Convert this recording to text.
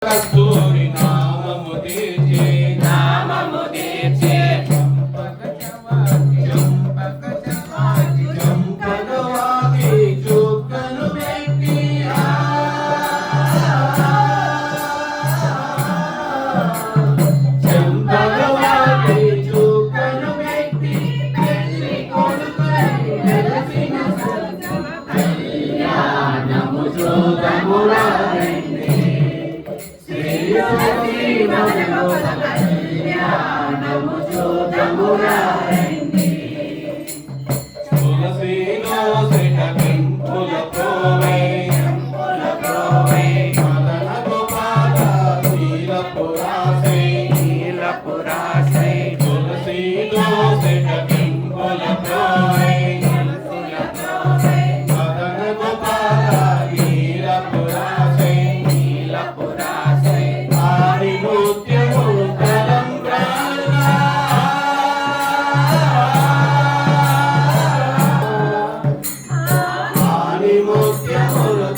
కస్తూరి నామము తీర్చే చంపకవాకి చుక్కను పెట్టి చంపకవాకి చుక్కను పెట్టి పెళ్లి కొడుకులై వెలసిన కళ్యాణము చూడమురా కళ్యాణము చూడమురా తులసిలో సిటకింపుల ప్రోవై మదన గోపాల నీలపురాసై తులసిలో సిటకింపుల ప్రోవై మదన గోపాల నీలపురాసై ఆది నృత్యము ఆది నృత్యములు